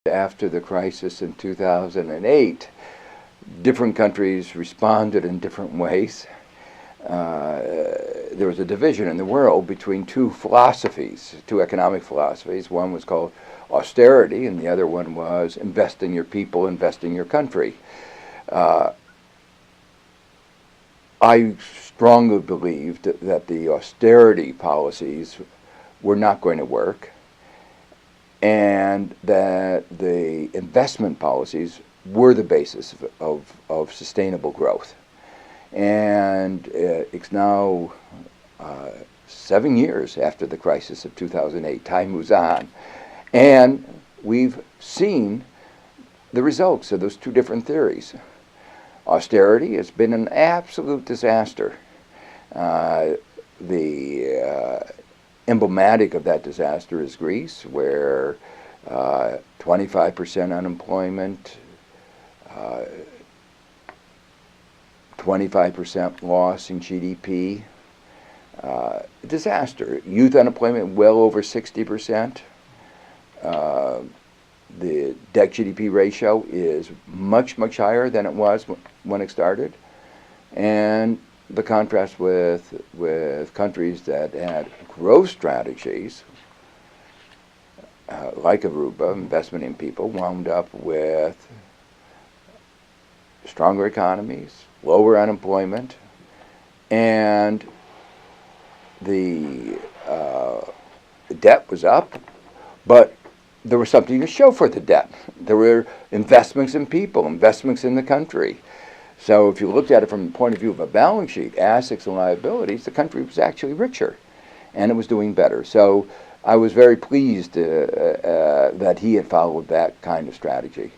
After the crisis in 2008, different countries responded in different ways. There was a division in the world between two philosophies, two economic philosophies. One was called austerity, and the other one was invest in your people, invest in your country. I strongly believed that the austerity policies were not going to work, and that the investment policies were the basis of sustainable growth. And it's now 7 years after the crisis of 2008. Time moves on. And we've seen the results of those two different theories. Austerity has been an absolute disaster. Emblematic of that disaster is Greece, where 25% unemployment, 25% loss in GDP, disaster. Youth unemployment well over 60%. The debt-GDP ratio is much, much higher than it was when it started. And the contrast with countries that had growth strategies, like Aruba, investment in people, wound up with stronger economies, lower unemployment, and the debt was up, but there was something to show for the debt. There were investments in people, investments in the country. So if you looked at it from the point of view of a balance sheet, assets and liabilities, the country was actually richer, and it was doing better. So I was very pleased that he had followed that kind of strategy.